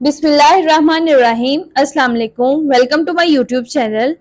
बिस्मिल्लाहिर्रहमानिर्रहीम। अस्सलाम वालेकुम। Welcome to my YouTube channel.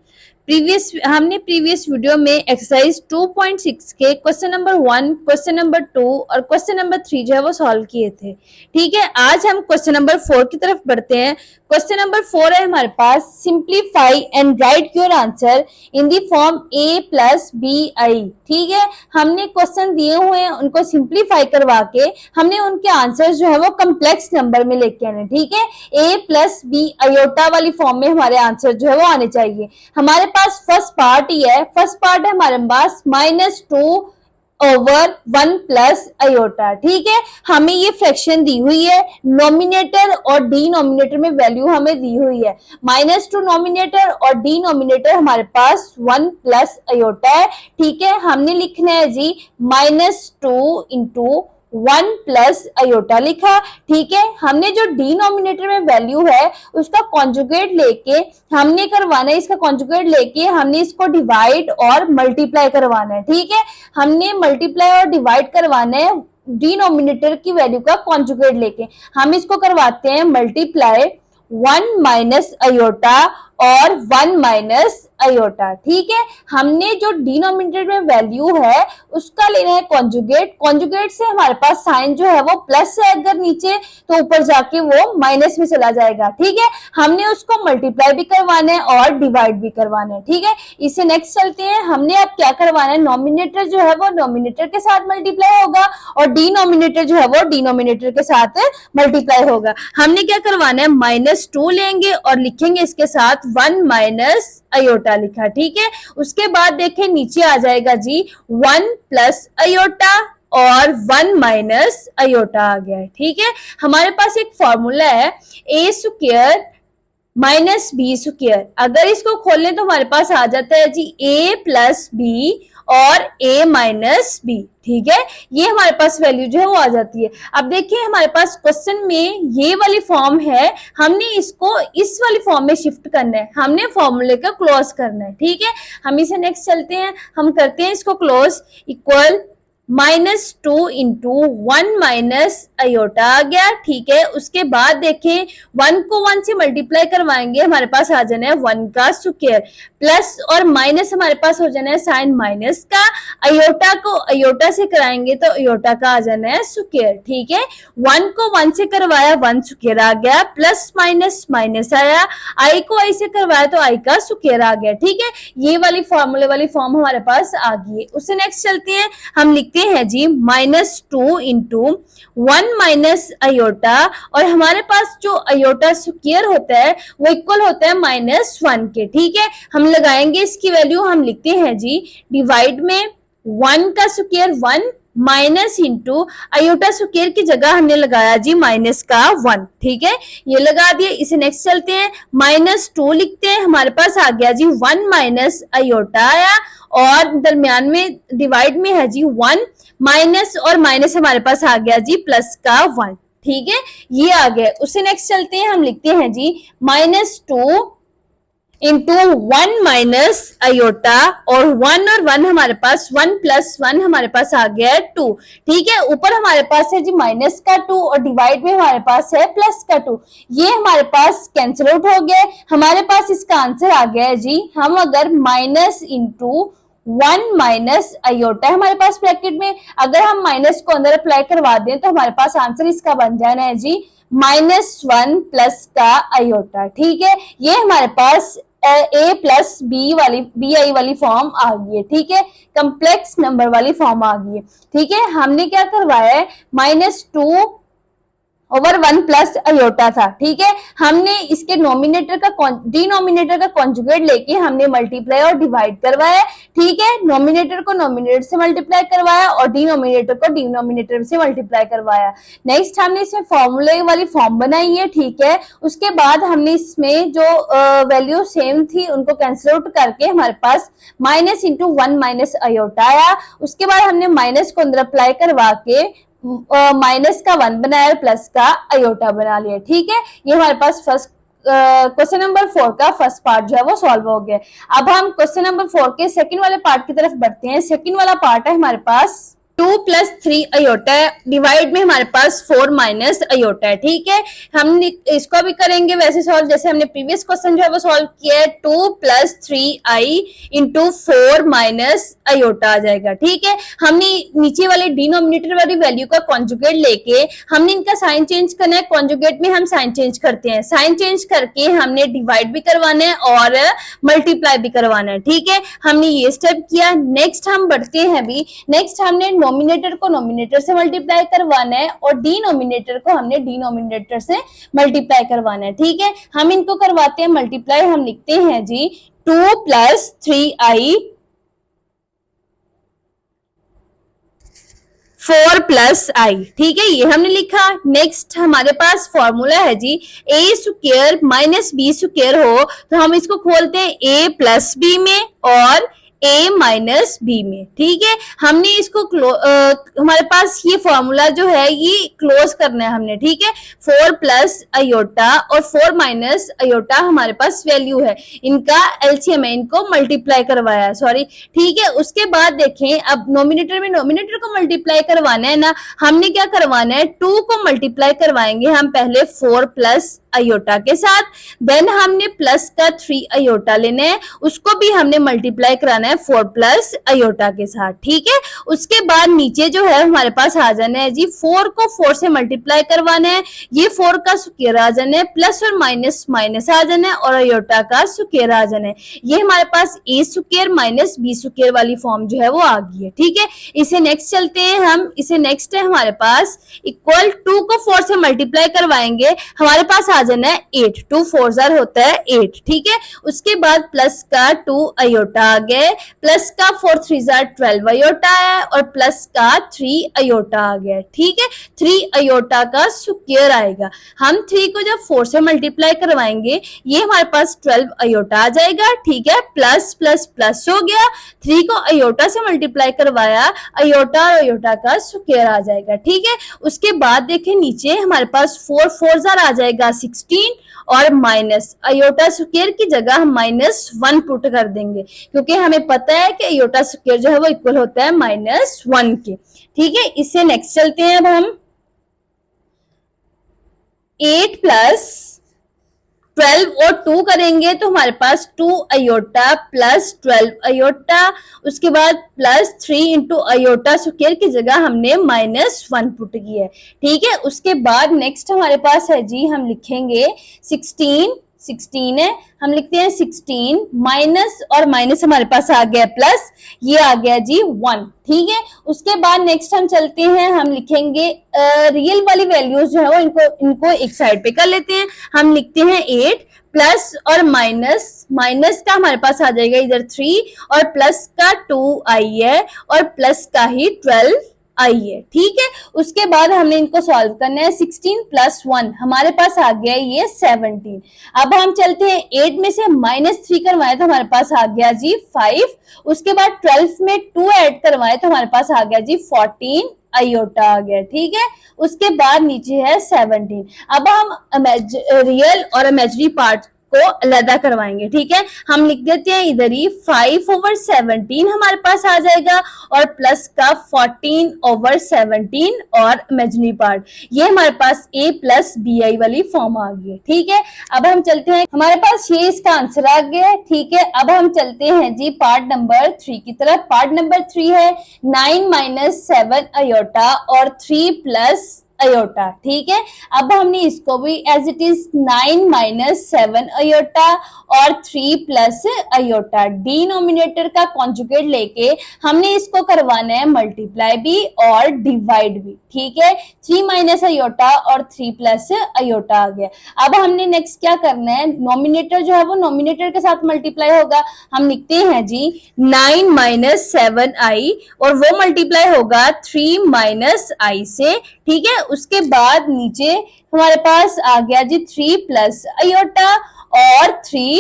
हमने प्रीवियस वीडियो में एक्सरसाइज 2.6 के क्वेश्चन नंबर 1, क्वेश्चन नंबर 2 और क्वेश्चन नंबर 3 जो है वो सॉल्व किए थे। ठीक है, आज हम क्वेश्चन नंबर 4 की तरफ बढ़ते हैं। क्वेश्चन नंबर 4 है हमारे पास, simplify and write your answer in the form a plus B I. ठीक है, हमने क्वेश्चन दिए हुए हैं, उनको सिंप्लीफाई करवा के हमने उनके आंसर जो है वो कम्प्लेक्स नंबर में लेके आने। ठीक है, a प्लस बी अयोटा वाली फॉर्म में हमारे आंसर जो है वो आने चाहिए। हमारे पास फर्स्ट पार्ट ही है, फर्स्ट पार्ट है हमारे पास -2 ओवर 1 प्लस अयोटा। ठीक है, हमें ये फ्रैक्शन दी हुई है, नॉमिनेटर और डिनोमिनेटर में वैल्यू हमें दी हुई है। -2 नॉमिनेटर और डिनोमिनेटर हमारे पास 1 प्लस अयोटा है। ठीक है, हमने लिखना है जी -2 इंटू 1 प्लस अयोटा लिखा। ठीक है, हमने जो डिनोमिनेटर में वैल्यू है उसका कॉन्जुगेट लेके हमने करवाना है, इसका कॉन्जुगेट लेके हमने इसको डिवाइड और मल्टीप्लाई करवाना है। ठीक है, हमने मल्टीप्लाई और डिवाइड करवाना है डिनोमिनेटर की वैल्यू का कॉन्जुगेट लेके। हम इसको करवाते हैं मल्टीप्लाई 1 माइनस अयोटा और 1 माइनस अयोटा। ठीक है, हमने जो डिनोमिनेटर में वैल्यू है उसका लेना है कॉन्जुगेट। कॉन्जुगेट से हमारे पास साइन जो है वो प्लस है, अगर नीचे तो ऊपर जाके वो माइनस में चला जाएगा। ठीक है, हमने उसको मल्टीप्लाई भी करवाना है और डिवाइड भी करवाना है। ठीक है, इससे नेक्स्ट चलते हैं। हमने अब क्या करवाना है, नॉमिनेटर जो है वो नॉमिनेटर के साथ मल्टीप्लाई होगा और डिनोमिनेटर जो है वो डिनोमिनेटर के साथ मल्टीप्लाई होगा। हमने क्या करवाना है, -2 लेंगे और लिखेंगे इसके साथ 1 माइनस अयोटा लिखा। ठीक है, उसके बाद देखें नीचे आ जाएगा जी 1 प्लस अयोटा और 1 माइनस अयोटा आ गया है। ठीक है, हमारे पास एक फॉर्मूला है a square minus b square. अगर इसको खोल लें तो हमारे पास आ जाता है जी a प्लस बी और a माइनस बी। ठीक है, ये हमारे पास वैल्यू जो है वो आ जाती है। अब देखिए हमारे पास क्वेश्चन में ये वाली फॉर्म है, हमने इसको इस वाली फॉर्म में शिफ्ट करना है, हमने फॉर्मूले का क्लोज करना है। ठीक है, हम इसे नेक्स्ट चलते हैं, हम करते हैं इसको close. Equal -2 into 1 minus iota आ गया। ठीक है, उसके बाद देखें 1 को 1 से मल्टीप्लाई करवाएंगे, हमारे पास आ जाना है 1 का स्क्वायर, प्लस और माइनस हमारे पास हो जाना है साइन माइनस का, अयोटा को अयोटा से कराएंगे तो अयोटा का आ जाना है स्क्वायर। ठीक है, 1 को 1 से करवाया 1 स्क्वायर आ गया, प्लस माइनस माइनस आया, आई को आई से करवाया तो आई का स्क्वायर आ गया। ठीक है, ये वाली फॉर्मूले वाली फॉर्म हमारे पास आ गई है। उससे नेक्स्ट चलते हैं, हम लिखते हैं जी -2 इंटू 1 माइनस अयोटा और हमारे पास जो अयोटा स्क्वायर होता है वो इक्वल होता है -1 के। ठीक है, हम लगाएंगे इसकी वैल्यू, हम लिखते हैं जी डिवाइड में 1 का square 1 minus into iota square की जगह हमने लगाया जी माइनस का 1। ठीक है, ये लगा दिए। इसे नेक्स्ट चलते हैं, -2 लिखते हैं, हमारे पास आ गया जी 1 माइनस अयोटा आया और दरमियान में डिवाइड में है जी 1 माइनस और माइनस हमारे पास आ गया जी प्लस का 1। ठीक है, ये आ गया। उससे नेक्स्ट चलते हैं, हम लिखते हैं जी -2 इंटू 1 माइनस अयोटा और 1 हमारे पास 1 प्लस 1 हमारे पास आ गया है 2। ठीक है, ऊपर हमारे पास है जी माइनस का 2 और डिवाइड में हमारे पास है प्लस का 2। ये हमारे पास कैंसिल आउट हो गया, हमारे पास इसका आंसर आ गया है जी, हम अगर माइनस इंटू 1 माइनस अयोटा हमारे पास ब्रैकेट में, अगर हम माइनस को अंदर अप्लाई करवा दें तो हमारे पास आंसर इसका बन जाना है जी -1 प्लस का अयोटा। ठीक है, ये हमारे पास a प्लस बी आई वाली फॉर्म आ गई है। ठीक है, कम्प्लेक्स नंबर वाली फॉर्म आ गई है। ठीक है, हमने क्या करवाया है, -2 ओवर 1 प्लस अयोटा था। ठीक है, हमने इसके नॉमिनेटर का डिनोमिनेटर का कॉन्जुगेट लेके हमने मल्टीप्लाई और डिवाइड करवाया। ठीक है, नॉमिनेटर को नॉमिनेटर से मल्टीप्लाई करवाया और डिनोमिनेटर को डिनोमिनेटर से मल्टीप्लाई करवाया। नेक्स्ट हमने इसमें फॉर्मूले वाली फॉर्म बनाई है। ठीक है, उसके बाद हमने इसमें जो वैल्यू सेम थी उनको कैंसिल आउट करके हमारे पास माइनस इंटू 1 माइनस अयोटा आया। उसके बाद हमने माइनस को अंदर अप्लाई करवा के माइनस का 1 बनाया, प्लस का अयोटा बना लिया। ठीक है, ये हमारे पास फर्स्ट क्वेश्चन नंबर 4 का फर्स्ट पार्ट जो है वो सॉल्व हो गया। अब हम क्वेश्चन नंबर 4 के सेकंड वाले पार्ट की तरफ बढ़ते हैं। सेकंड वाला पार्ट है हमारे पास 2+3 अयोटा डिवाइड में हमारे पास 4 - अयोटा है। ठीक है, हम इसको भी करेंगे वैसे सॉल्व जैसे हमने प्रीवियस क्वेश्चन जो है वो सॉल्व किया है। 2+3i इंटू 4 - अयोटा आ जाएगा। ठीक है, हमने नीचे वाले डिनोमिनेटर वाली वैल्यू का कॉन्जुगेट लेके हमने इनका साइन चेंज करना है। कॉन्जुगेट में हम साइन चेंज करते हैं, साइन चेंज करके हमने डिवाइड भी करवाना है और मल्टीप्लाई भी करवाना है। ठीक है, हमने ये स्टेप किया। नेक्स्ट हम बढ़ते हैं अभी। नेक्स्ट हमने नोमिनेटर को नोमिनेटर से मल्टीप्लाई करवाना है और डिनोमिनेटर को हमने डिनोमिनेटर से मल्टीप्लाई करवाना है। ठीक है, हम इनको करवाते हैं मल्टीप्लाई। हम लिखते हैं जी 2+3i 4+i। ठीक है, ये हमने लिखा। नेक्स्ट हमारे पास फॉर्मूला है जी a² - b² हो तो हम इसको खोलते हैं a+b में और a - b में। ठीक है, हमने इसको हमारे पास ये फॉर्मूला जो है ये क्लोज करना है हमने। ठीक है, 4+ अयोटा और 4 - अयोटा हमारे पास वैल्यू है, इनका एलसीएम है, इनको मल्टीप्लाई करवाया है, सॉरी। ठीक है, उसके बाद देखें अब नोमिनेटर में नोमिनेटर को मल्टीप्लाई करवाना है ना, हमने क्या करवाना है 2 को मल्टीप्लाई करवाएंगे हम पहले 4+ अयोटा के साथ, देन हमने प्लस का 3 अयोटा लेना है, उसको भी हमने मल्टीप्लाई कराना है 4+ अयोटा के साथ। ठीक है, उसके बाद नीचे जो है हमारे पास आ जाना है जी 4 को 4 से मल्टीप्लाई करवाना है, ये 4 का स्क्वायर आ जाना है, प्लस और माइनस माइनस आ जाना है और अयोटा का स्क्वायर आ जाना है। ये हमारे पास a² - b² वाली फॉर्म जो है वो आ गई है। ठीक है, इसे नेक्स्ट चलते हैं हम। इसे नेक्स्ट है हमारे पास इक्वल 2 को 4 से मल्टीप्लाई करवाएंगे, हमारे पास आ जाना है 8, 2 4 जार होता है 8। ठीक है, उसके बाद प्लस का 2 अयोटा आ गया, प्लस का 4 3 जार 12 अयोटा है और प्लस का 3 अयोटा आ गया। ठीक है, 3 अयोटा का स्क्वायर आएगा। हम 3 को जब 4 से मल्टीप्लाई करवाएंगे ये हमारे पास 12 अयोटा आ जाएगा। ठीक है, प्लस प्लस प्लस हो गया, 3 को अयोटा से मल्टीप्लाई करवाया, अयोटा और अयोटा का स्क्वायर आ जाएगा। ठीक है, उसके बाद देखें नीचे हमारे पास 4 4 जार आ जाएगा 16 और माइनस अयोटा स्क्वायर की जगह हम -1 पुट कर देंगे क्योंकि हमें पता है कि अयोटा स्क्वायर जो है वो इक्वल होता है -1 के। ठीक है, इससे नेक्स्ट चलते हैं। अब हम 8 + 12 और 2 करेंगे तो हमारे पास 2 अयोटा प्लस 12 अयोटा, उसके बाद प्लस 3 इंटू अयोटा स्क्वायर की जगह हमने -1 पुट की है। ठीक है, उसके बाद नेक्स्ट हमारे पास है जी हम लिखेंगे 16 है, हम लिखते हैं 16 माइनस और माइनस हमारे पास आ गया प्लस, ये आ गया जी 1। ठीक है, उसके बाद नेक्स्ट हम चलते हैं, हम लिखेंगे रियल वाली वैल्यूज जो है वो इनको एक साइड पे कर लेते हैं। हम लिखते हैं 8 प्लस और माइनस, माइनस का हमारे पास आ जाएगा इधर 3 और प्लस का 2 आई है और प्लस का ही 12 आई है। ठीक है, उसके बाद हमने इनको सॉल्व करना है। 16 + 1 हमारे पास आ गया ये 17। अब हम चलते हैं 8 में से -3 करवाए तो हमारे पास आ गया जी 5, उसके बाद 12 में 2 ऐड करवाए तो हमारे पास आ गया जी 14 अयोटा आ गया। ठीक है, उसके बाद नीचे है 17। अब हम रियल और इमेजिनरी पार्ट को अलग करवाएंगे। ठीक है, हम लिख देते हैं इधर ही 5/17 हमारे पास आ जाएगा और प्लस का 14/17 और इमेजिनरी पार्ट, ये हमारे पास a + bi वाली फॉर्म आ गई है। ठीक है, अब हम चलते हैं, हमारे पास ये इसका आंसर आ गया है। ठीक है, अब हम चलते हैं जी पार्ट नंबर 3 की तरफ। पार्ट नंबर 3 है 9 - 7 अयोटा और 3 + अयोटा। ठीक है, अब हमने इसको भी एज इट इज 9 - 7 अयोटा और 3 + अयोटा, डिनोमिनेटर का कॉन्जुगेट लेके हमने इसको करवाना है मल्टीप्लाई भी और डिवाइड भी। ठीक है, 3 - अयोटा और 3 + अयोटा आ गया। अब हमने नेक्स्ट क्या करना है, नोमिनेटर जो है वो नोमिनेटर के साथ मल्टीप्लाई होगा। हम लिखते हैं जी 9 - 7i और वो मल्टीप्लाई होगा 3 - i से। ठीक है, उसके बाद नीचे हमारे पास आ गया जी 3 + अयोटा और 3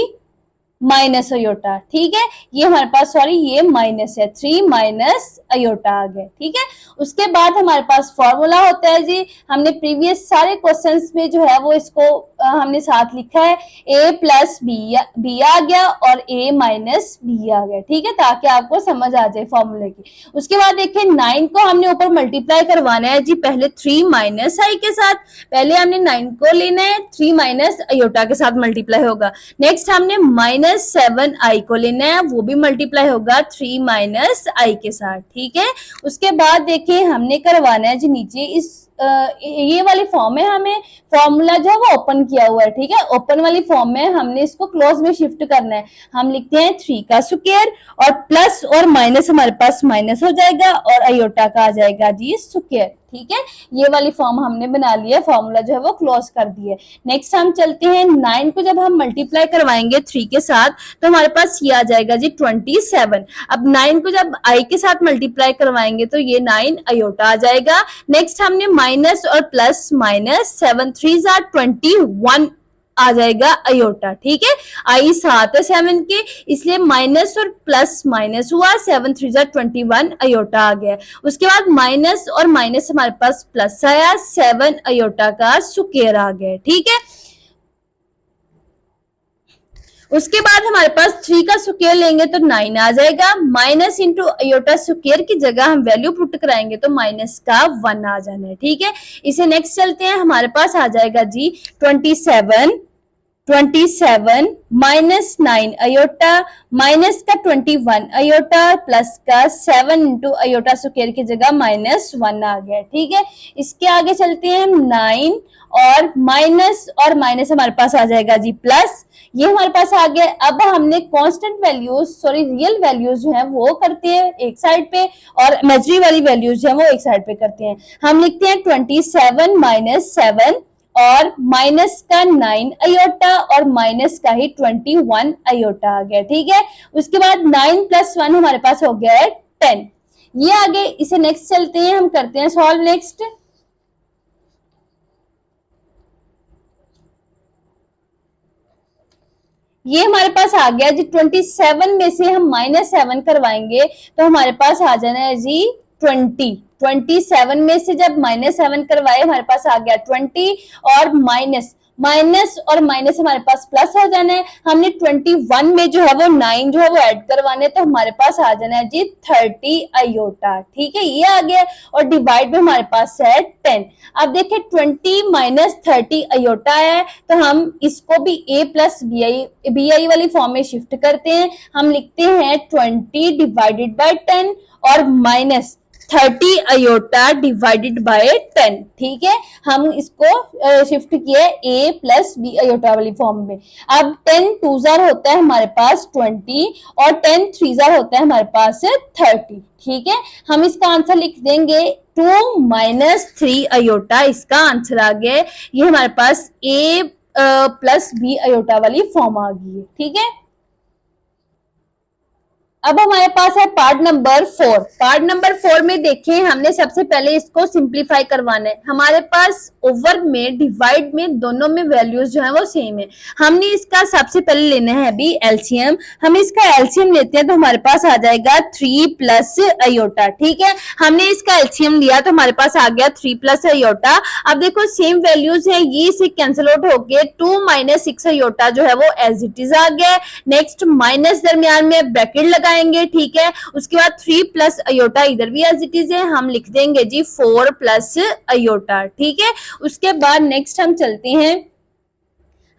माइनस अयोटा, ठीक है। ये हमारे पास, सॉरी ये माइनस है, 3 माइनस अयोटा आ गया, ठीक है। उसके बाद हमारे पास फॉर्मूला होता है जी, हमने प्रीवियस सारे क्वेश्चंस में जो है वो इसको हमने साथ लिखा है, a प्लस बी आ गया और a माइनस बी आ गया, ठीक है, ताकि आपको समझ आ जाए फॉर्मूले की। उसके बाद देखिए 9 को हमने ऊपर मल्टीप्लाई करवाना है जी, पहले 3 माइनस आई के साथ, पहले हमने 9 को लेना है, 3 माइनस अयोटा के साथ मल्टीप्लाई होगा। नेक्स्ट हमने माइनस 7 आई को लेना है, वो भी मल्टीप्लाई होगा 3 माइनस आई के साथ, ठीक है। उसके बाद देखिए हमने करवाना है जी नीचे इस ये वाली फॉर्म में हमें फॉर्मूला जो है वो ओपन किया हुआ है, ठीक है। ओपन वाली फॉर्म में हमने इसको क्लोज में शिफ्ट करना है। हम लिखते हैं 3 का स्क्वायर और प्लस और माइनस हमारे पास माइनस हो जाएगा और अयोटा का आ जाएगा जी स्क्वायर, ठीक है। ये वाली फॉर्म हमने बना लिया, फॉर्मूला जो है वो क्लोज कर दिया। नेक्स्ट हम चलते हैं 9 को जब हम मल्टीप्लाई करवाएंगे 3 के साथ तो हमारे पास ये आ जाएगा जी 27। अब 9 को जब आई के साथ मल्टीप्लाई करवाएंगे तो ये 9 अयोटा आ जाएगा। नेक्स्ट हमने माइनस और प्लस माइनस 7 3 21 आ जाएगा अयोटा, ठीक है। आई 7 है 7 के, इसलिए माइनस और प्लस माइनस हुआ, 7 3 21 अयोटा आ गया। उसके बाद माइनस और माइनस हमारे पास प्लस आया, 7 अयोटा का स्क्वायर आ गया, ठीक है। उसके बाद हमारे पास 3 का स्क्वायर लेंगे तो 9 आ जाएगा, माइनस इंटू अयोटा स्क्वायर की जगह हम वैल्यू पुट कराएंगे तो माइनस का 1 आ जाना है, ठीक है। इसे नेक्स्ट चलते हैं, हमारे पास आ जाएगा जी 27 माइनस 9 अयोटा माइनस का 21 अयोटा प्लस का 7 इंटू अयोटा स्क्वायर की जगह माइनस 1 आ गया, ठीक है। इसके आगे चलते हैं 9 और माइनस हमारे पास आ जाएगा जी प्लस, ये हमारे पास आ गया। अब हमने constant values sorry real values जो है वो करते हैं एक साइड पे और इमेजिनरी वाली वैल्यूज जो है वो एक साइड पे करते हैं। हम लिखते हैं 27 माइनस 7 और माइनस का 9 अयोटा और माइनस का ही 21 अयोटा आ गया, ठीक है। उसके बाद 9 प्लस 1 हमारे पास हो गया है 10। ये आगे इसे नेक्स्ट चलते हैं, हम करते हैं सॉल्व नेक्स्ट। ये हमारे पास आ गया जी 27 में से हम माइनस 7 करवाएंगे तो हमारे पास आ जाना है जी 27 में से जब माइनस 7 करवाए हमारे पास आ गया 20 और माइनस और माइनस हमारे पास प्लस हो जाना है। हमने 21 में जो है वो 9 जो है वो ऐड करवाने तो हमारे पास आ जाना है जी 30 अयोटा, ठीक है। ये आ गया और डिवाइड में हमारे पास है 10। अब देखिए 20 माइनस 30 अयोटा है तो हम इसको भी a प्लस बी आई वाली फॉर्म में शिफ्ट करते हैं। हम लिखते हैं 20 डिवाइडेड बाय 10 और माइनस 30 अयोटा डिवाइडेड बाय 10, ठीक है। हम इसको शिफ्ट किए a प्लस बी अयोटा वाली फॉर्म में। अब 10 2 जार होता है हमारे पास 20 और 10 3 जार होता है हमारे पास 30, ठीक है। हम इसका आंसर लिख देंगे 2 माइनस 3 अयोटा, इसका आंसर आ गया। ये हमारे पास a प्लस बी अयोटा वाली फॉर्म आ गई है, ठीक है। अब हमारे पास है पार्ट नंबर 4। पार्ट नंबर 4 में देखें हमने सबसे पहले इसको सिंप्लीफाई करवाना है। हमारे पास ओवर में डिवाइड में दोनों में वैल्यूज जो है वो सेम है। हमने इसका सबसे पहले लेना है अभी एलसीएम। हम इसका एलसीएम लेते हैं तो हमारे पास आ जाएगा 3 प्लस अयोटा, ठीक है। हमने इसका एलसीएम लिया तो हमारे पास आ गया 3 प्लस अयोटा। अब देखो सेम वैल्यूज है, ये से कैंसिल आउट होके 2 माइनस 6 अयोटा जो है वो एज इट इज आ गया। नेक्स्ट माइनस दरमियान में ब्रैकेट लगाएंगे, ठीक है। उसके बाद 3 प्लस अयोटा इधर भी एज इट इज है, हम लिख देंगे जी 4 प्लस अयोटा, ठीक है। उसके बाद नेक्स्ट हम चलते हैं,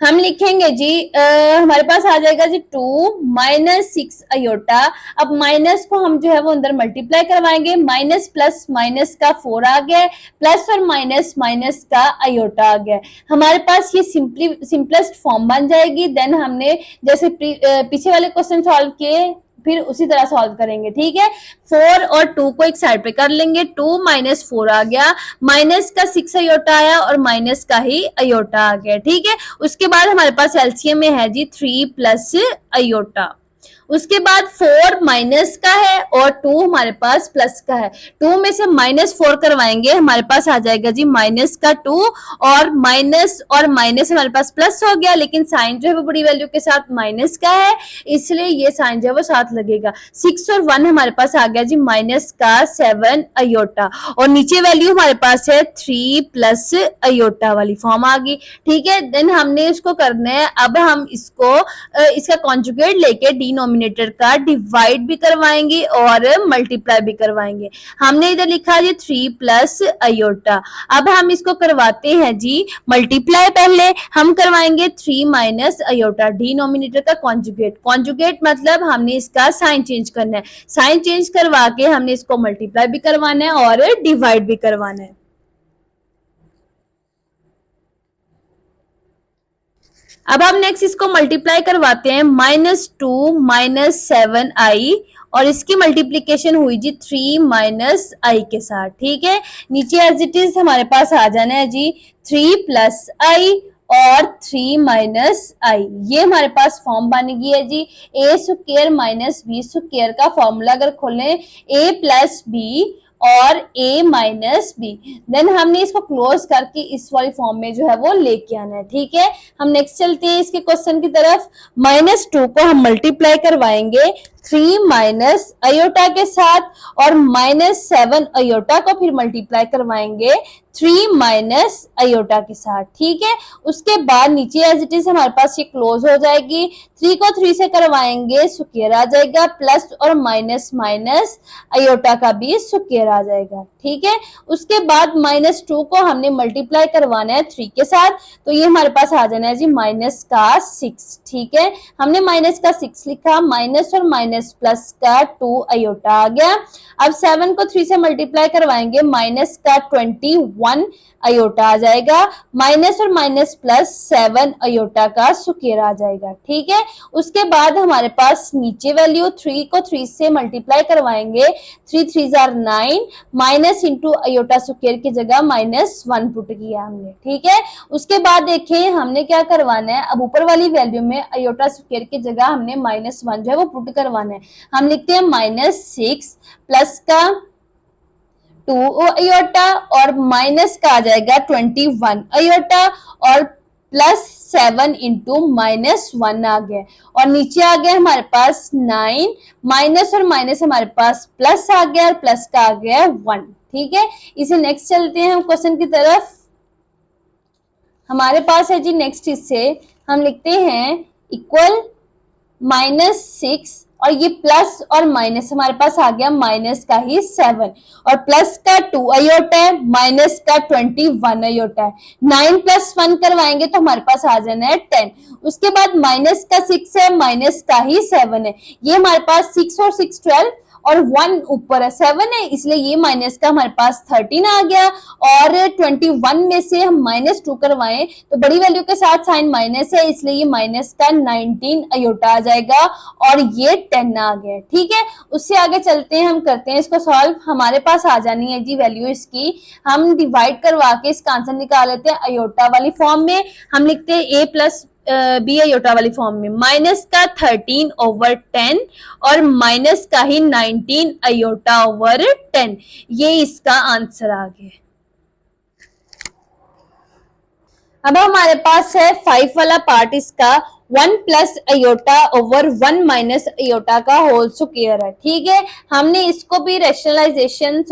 हम लिखेंगे जी हमारे पास आ जाएगा जी 2 माइनस 6 अयोटा। अब माइनस को हम जो है वो अंदर मल्टीप्लाई करवाएंगे, माइनस प्लस माइनस का 4 आ गया, प्लस और माइनस माइनस का अयोटा आ गया। हमारे पास ये सिंपलेस्ट फॉर्म बन जाएगी। देन हमने जैसे पीछे वाले क्वेश्चन सॉल्व किए फिर उसी तरह सॉल्व करेंगे, ठीक है। 4 और 2 को एक साइड पे कर लेंगे, 2 माइनस 4 आ गया, माइनस का 6 अयोटा आया और माइनस का ही अयोटा आ गया, ठीक है। उसके बाद हमारे पास एलसीएम में है जी 3 प्लस अयोटा। उसके बाद 4 माइनस का है और 2 हमारे पास प्लस का है। 2 में से -4 करवाएंगे, हमारे पास आ जाएगा जी -2 और माइनस हमारे पास प्लस हो गया, लेकिन साइन जो है वो बड़ी वैल्यू के साथ माइनस का है, इसलिए ये साइन जो है वो साथ लगेगा। 6 और 1 हमारे पास आ गया जी -7 अयोटा और नीचे वैल्यू हमारे पास है 3 प्लस अयोटा वाली फॉर्म आ गई। ठीक है, देन हमने इसको करना है, अब हम इसको इसका कॉन्जुगेट लेके डिनोमिनेटर का डिवाइड भी करवाएंगे और मल्टीप्लाई भी करवाएंगे। हमने इधर लिखा जी 3 प्लस अयोटा। अब हम इसको करवाते हैं जी मल्टीप्लाई, पहले हम करवाएंगे 3 माइनस अयोटा, डिनोमिनेटर का कॉन्जुगेट मतलब हमने इसका साइन चेंज करना है, साइन चेंज करवा के हमने इसको मल्टीप्लाई भी करवाना है और डिवाइड भी करवाना है। अब हम नेक्स्ट इसको मल्टीप्लाई करवाते हैं, -2 -7i और इसकी मल्टीप्लीकेशन हुई जी 3 माइनस आई के साथ। ठीक है, नीचे एज इट इज हमारे पास आ जाना है जी 3 प्लस आई और 3 माइनस आई, ये हमारे पास फॉर्म बन गई है जी a square minus b square का फॉर्मूला अगर खोलें a प्लस बी और a माइनस बी, देन हमने इसको क्लोज करके इस वाली फॉर्म में जो है वो लेके आना है। ठीक है, हम नेक्स्ट चलते हैं इसके क्वेश्चन की तरफ। -2 को हम मल्टीप्लाई करवाएंगे 3 माइनस अयोटा के साथ और -7 अयोटा को फिर मल्टीप्लाई करवाएंगे 3 माइनस अयोटा के साथ। ठीक है, उसके बाद नीचे एज इट इज हमारे पास ये क्लोज हो जाएगी, 3 को 3 से करवाएंगे स्क्वायर आ जाएगा, प्लस और माइनस अयोटा का भी स्क्वायर आ जाएगा। ठीक है, उसके बाद -2 को हमने मल्टीप्लाई करवाना है 3 के साथ, तो ये हमारे पास आ जाना है जी -6। ठीक है, हमने -6 लिखा, माइनस और माइनस प्लस का 2 अयोटा आ गया। अब 7 को 3 से मल्टीप्लाई करवाएंगे, -21 अयोटा आ जाएगा, माइनस और माइनस प्लस 7 अयोटा का स्क्वायर आ जाएगा। ठीक है, उसके बाद हमारे पास नीचे वैल्यू 3 को 3 से मल्टीप्लाई करवाएंगे, 3 3 जार 9, माइनस इंटू अयोटा स्क्वायर की जगह -1 पुट किया हमने। ठीक है, उसके बाद देखिए हमने क्या करवाना है, अब ऊपर वाली वैल्यू में अयोटा स्क्वायर की जगह हमने -1 जो है वो पुट करवाना है। हम लिखते हैं -6 प्लस का 2 अयोटा और माइनस का आ जाएगा 21 अयोटा और प्लस 7 इंटू -1 आ गया और नीचे आ गया हमारे पास 9, माइनस और माइनस हमारे पास प्लस आ गया और प्लस का आ गया 1। ठीक है, इसे नेक्स्ट चलते हैं हम क्वेश्चन की तरफ। हमारे पास है जी नेक्स्ट, इससे हम लिखते हैं इक्वल -6 और ये प्लस और माइनस हमारे पास आ गया माइनस का ही 7 और प्लस का 2 अयोटा है, माइनस का 21 अयोटा है। 9 प्लस 1 करवाएंगे तो हमारे पास आ जाना है 10। उसके बाद माइनस का 6 है, माइनस का ही 7 है, ये हमारे पास 6 और 6 12 और 1 ऊपर है 7 है, इसलिए ये माइनस का हमारे पास 13 आ गया और 21 में से हम -2 करवाएं तो बड़ी वैल्यू के साथ साइन माइनस है, इसलिए ये माइनस का 19 अयोटा आ जाएगा और ये 10 आ गया। ठीक है, उससे आगे चलते हैं, हम करते हैं इसको सॉल्व। हमारे पास आ जानी है जी वैल्यू इसकी, हम डिवाइड करवा के इसका आंसर निकाल लेते हैं अयोटा वाली फॉर्म में। हम लिखते हैं a प्लस बी अयोटा वाली फॉर्म में, माइनस का 13/10 और माइनस का ही 19 अयोटा/10, ये इसका आंसर आ गया। अब हमारे पास है 5 वाला पार्ट, इसका 1 plus iota over 1 minus aorta का होल स्क्वायर है। ठीक है, हमने इसको भी रेशनलाइजेशन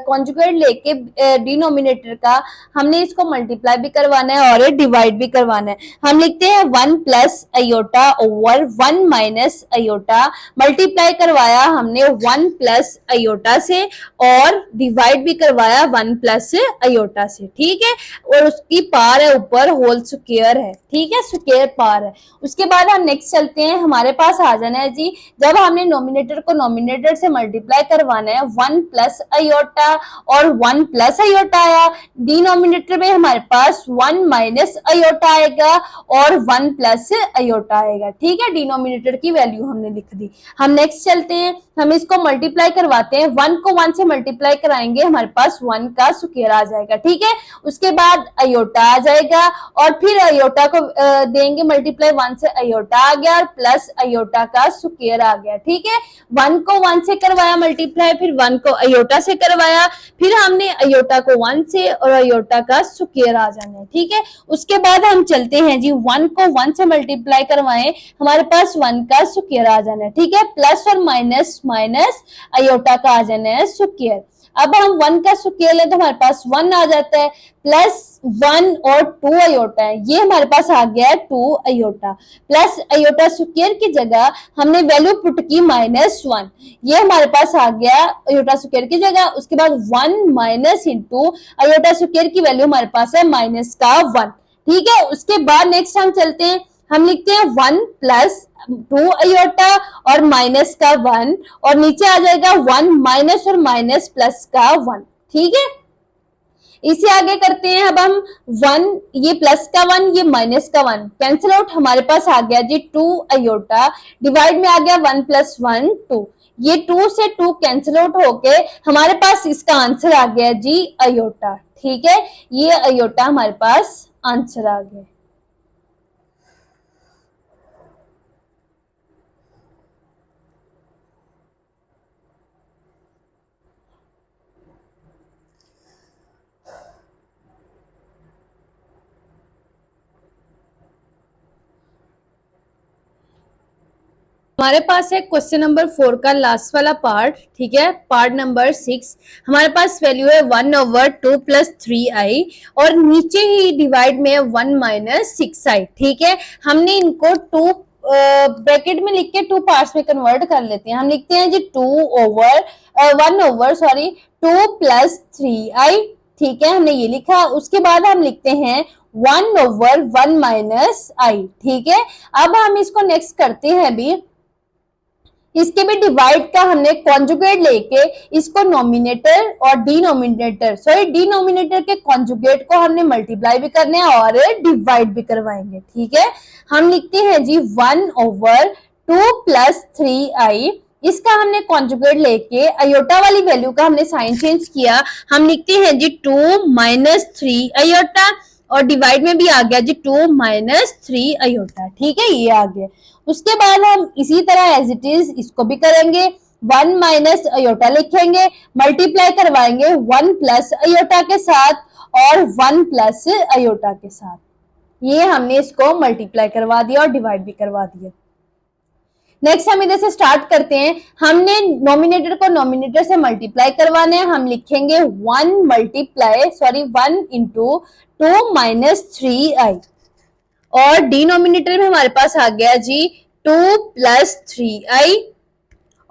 कॉन्जुगेट लेके डिनोमिनेटर का हमने इसको मल्टीप्लाई भी करवाना है और डिवाइड भी करवाना है। हम लिखते हैं 1 plus iota over 1 minus aorta, multiply करवाया हमने 1 प्लस अयोटा से और डिवाइड भी करवाया 1 प्लस अयोटा से। ठीक है, और उसकी पार है ऊपर होल स्क्वायर है। ठीक है, स्क्वायर पार है। उसके बाद हम नेक्स्ट चलते हैं, हमारे पास आ जाना है जी, जब हमने नोमिनेटर को नोमिनेटर से मल्टीप्लाई करवाना है 1 प्लस अयोटा और 1 प्लस अयोटा आया, डिनोमिनेटर में हमारे पास 1 माइनस अयोटा आएगा और 1 प्लस अयोटा आएगा। ठीक है, डिनोमिनेटर की वैल्यू हमने लिख दी। हम नेक्स्ट चलते हैं, हम इसको मल्टीप्लाई करवाते हैं, 1 को 1 से मल्टीप्लाई कराएंगे, हमारे पास 1 का स्क्वायर आ जाएगा। ठीक है, उसके बाद अयोटा आ जाएगा और फिर अयोटा को देंगे मल्टीप्लाई, 1 से अयोटा आ गया और प्लस अयोटा का स्क्वायर आ गया। ठीक है, 1 को 1 से करवाया मल्टीप्लाई, फिर 1 को अयोटा से करवाया, फिर हमने अयोटा को 1 से और अयोटा का स्क्वायर आ जाना है। ठीक है, उसके बाद हम चलते हैं जी, 1 को 1 से मल्टीप्लाई करवाएं, हमारे पास 1 का स्क्वायर आ जाना है। ठीक है, प्लस और माइनस माइनस अयोटा का आ जाना है स्क्वायर। अब हम 1 का स्क्वायर लें तो हमारे पास 1 आ जाता है, प्लस 1 और 2 अयोटा है, ये हमारे पास आ गया है 2 अयोटा, प्लस अयोटा स्क्वायर की जगह हमने वैल्यू पुट की -1, ये हमारे पास आ गया अयोटा स्क्वायर की जगह। उसके बाद 1 माइनस इंटू अयोटा स्क्वायर की वैल्यू हमारे पास है -1। ठीक है, उसके बाद नेक्स्ट हम चलते हैं, हम लिखते हैं 1 प्लस 2 अयोटा और माइनस का 1 और नीचे आ जाएगा 1 माइनस और माइनस प्लस का 1। ठीक है, इसे आगे करते हैं। अब हम 1, ये प्लस का 1 ये माइनस का 1 कैंसिल आउट, हमारे पास आ गया जी 2 अयोटा, डिवाइड में आ गया 1 प्लस 1 2, ये 2 से 2 कैंसिल आउट होके हमारे पास इसका आंसर आ गया जी अयोटा। ठीक है, ये अयोटा हमारे पास आंसर आ गया। हमारे पास है क्वेश्चन नंबर 4 का लास्ट वाला पार्ट। ठीक है, पार्ट नंबर 6, हमारे पास वैल्यू है 1/2 प्लस 3i और नीचे ही डिवाइड में 1 माइनस 6i। ठीक है, हमने इनको 2 ब्रैकेट में लिख के 2 पार्ट्स में कन्वर्ट कर लेते हैं। हम लिखते हैं जी 2 प्लस 3i। ठीक है, हमने ये लिखा। उसके बाद हम लिखते हैं 1/1 माइनस आई। ठीक है, अब हम इसको नेक्स्ट करते हैं भी, इसके भी डिवाइड का हमने कॉन्जुगेट लेके इसको नोमिनेटर और डिनोमिनेटर के कॉन्जुगेट को हमने मल्टीप्लाई भी करने और डिवाइड भी करवाएंगे। ठीक है, हम लिखते हैं जी 1/2 प्लस 3i, इसका हमने कॉन्जुगेट लेके अयोटा वाली वैल्यू का हमने साइन चेंज किया, हम लिखते हैं जी 2 माइनस 3 अयोटा और डिवाइड में भी आ गया जी 2 माइनस 3 अयोटा। ठीक है, ये आ गया। उसके बाद हम इसी तरह एज इट इज इसको भी करेंगे, 1 माइनस अयोटा लिखेंगे, मल्टीप्लाई करवाएंगे 1 प्लस अयोटा के साथ और 1 प्लस अयोटा के साथ, ये हमने इसको मल्टीप्लाई करवा दिया और डिवाइड भी करवा दिया। नेक्स्ट हम इधर से स्टार्ट करते हैं, हमने नोमिनेटर को नोमिनेटर से मल्टीप्लाई करवाना है, हम लिखेंगे 1 इंटू 2 माइनस 3i और डिनोमिनेटर में हमारे पास आ गया जी 2 प्लस 3i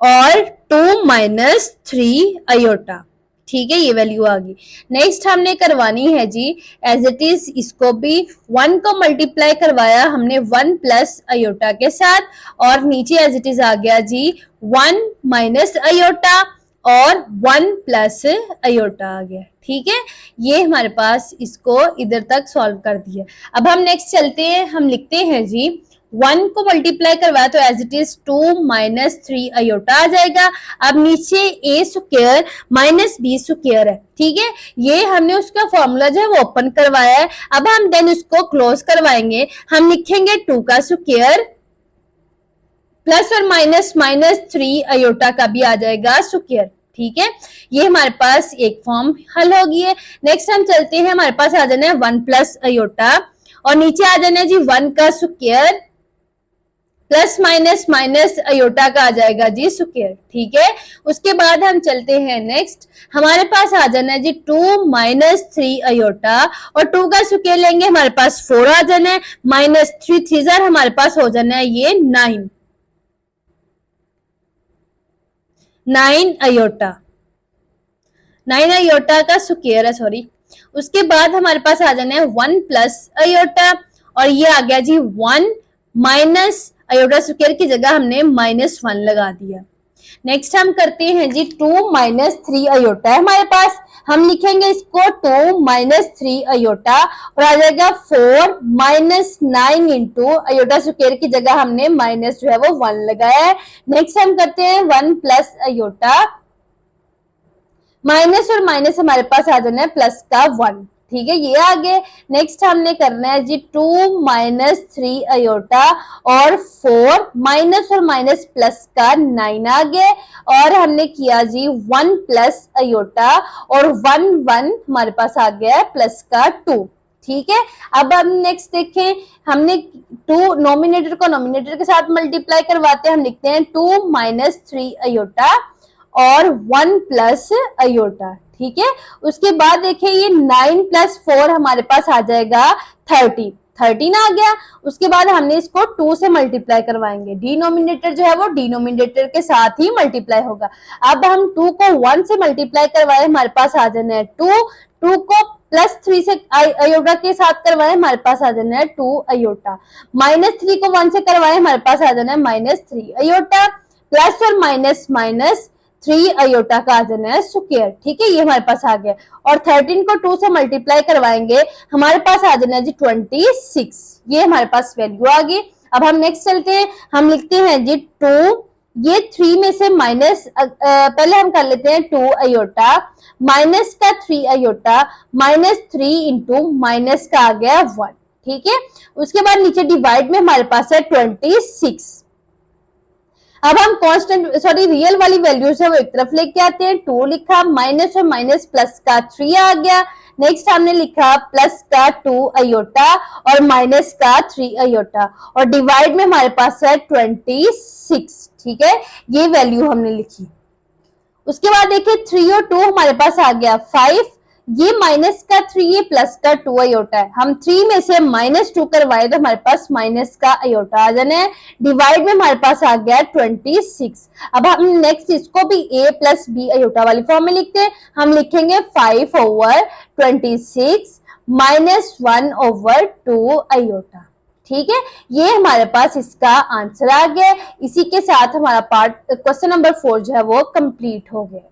और 2 माइनस 3 अयोटा। ठीक है, ये वैल्यू आ गई। नेक्स्ट हमने करवानी है जी एज इट इज, इसको भी 1 को मल्टीप्लाई करवाया हमने 1 प्लस अयोटा के साथ और नीचे एज इट इज आ गया जी 1 माइनस अयोटा और 1 प्लस अयोटा आ गया। ठीक है, ये हमारे पास इसको इधर तक सॉल्व कर दिया। अब हम नेक्स्ट चलते हैं, हम लिखते हैं जी 1 को मल्टीप्लाई करवाया तो as it is 2 minus 3 iota आ जाएगा। अब नीचे a square minus b square है। ठीक है, ये हमने उसका फॉर्मूला जो है वो ओपन करवाया है। अब हम देन उसको क्लोज करवाएंगे, हम लिखेंगे 2 का स्क्वायर प्लस और माइनस माइनस 3 अयोटा का भी आ जाएगा स्क्वायर। ठीक है, ये हमारे पास एक फॉर्म हल होगी है। नेक्स्ट हम चलते हैं, हमारे पास आ जाना है 1 प्लस अयोटा और नीचे आ जाना है जी 1 का square plus minus minus iota का आ जाएगा जी स्क्वायर। ठीक है, उसके बाद हम चलते हैं नेक्स्ट, हमारे पास आ जाना है जी 2 माइनस 3 अयोटा और 2 का स्क्वायर लेंगे, हमारे पास 4 आ जाना है, माइनस 3 3 हमारे पास हो जाना है ये 9 अयोटा, 9 अयोटा का स्क्वायर है, सॉरी। उसके बाद हमारे पास आ जाना है 1 प्लस अयोटा और ये आ गया जी 1 माइनस अयोटा स्क्वायर की जगह हमने -1 लगा दिया। नेक्स्ट हम करते हैं जी 2 माइनस 3 अयोटा है हमारे पास, हम लिखेंगे इसको 2 माइनस 3 अयोटा और आ जाएगा 4 माइनस 9 इंटू अयोटा स्क्वायर की जगह हमने माइनस जो है वो 1 लगाया है। नेक्स्ट हम करते हैं 1 प्लस अयोटा, माइनस और माइनस हमारे पास आ जाना है प्लस का 1, ठीक है ये आगे। नेक्स्ट हमने करना है जी 2 माइनस 3 अयोटा और 4 माइनस और माइनस प्लस का 9 आ गए और हमने किया जी 1 प्लस अयोटा और 1 1 हमारे पास आ गया है प्लस का 2, ठीक है। अब हम नेक्स्ट देखें, हमने 2 नॉमिनेटर को नॉमिनेटर के साथ मल्टीप्लाई करवाते हैं, हम लिखते हैं 2 माइनस 3 अयोटा और 1 प्लस अयोटा, ठीक है। उसके बाद देखिए ये 9 प्लस 4 हमारे पास आ जाएगा 13 आ गया। उसके बाद हमने इसको 2 से मल्टीप्लाई करवाएंगे, डिनोमिनेटर जो है वो डिनोमिनेटर के साथ ही मल्टीप्लाई होगा। अब हम 2 को 1 से मल्टीप्लाई करवाए, हमारे पास आ जाना है 2 को प्लस 3 से अयोटा के साथ करवाए, हमारे पास आ जाना है 2 अयोटा। माइनस 3 को 1 से करवाए, हमारे पास आ जाना है माइनस 3 अयोटा। प्लस और माइनस माइनस 3 अयोटा का आ जाना है स्क्वायर, ठीक है ये हमारे पास आ गया। और 13 को 2 से मल्टीप्लाई करवाएंगे, हमारे पास आ जाना है जी 26, ये हमारे पास वैल्यू आ गई। अब हम नेक्स्ट चलते हैं, हम लिखते हैं जी 2, ये 3 में से माइनस पहले हम कर लेते हैं 2 अयोटा माइनस का 3 अयोटा माइनस 3 इंटू माइनस का आ गया 1, ठीक है। उसके बाद नीचे डिवाइड में हमारे पास है 26। अब हम कांस्टेंट रियल वाली वैल्यूज है वो एक तरफ लेके आते हैं, 2 लिखा, माइनस और माइनस प्लस का 3 आ गया। नेक्स्ट हमने लिखा प्लस का 2 अयोटा और माइनस का 3 अयोटा और डिवाइड में हमारे पास है 26, ठीक है ये वैल्यू हमने लिखी। उसके बाद देखिए 3 और 2 हमारे पास आ गया 5, ये माइनस का 3 ये प्लस का 2 अयोटा है, हम 3 में से माइनस 2 करवाए तो हमारे पास माइनस का अयोटा आ जाना है। डिवाइड में हमारे पास आ गया 26। अब हम नेक्स्ट इसको भी a प्लस बी अयोटा वाली फॉर्म में लिखते हैं, हम लिखेंगे 5 ओवर 26 माइनस 1 ओवर 2 अयोटा, ठीक है ये हमारे पास इसका आंसर आ गया। इसी के साथ हमारा पार्ट क्वेश्चन नंबर 4 जो है वो कंप्लीट हो गया।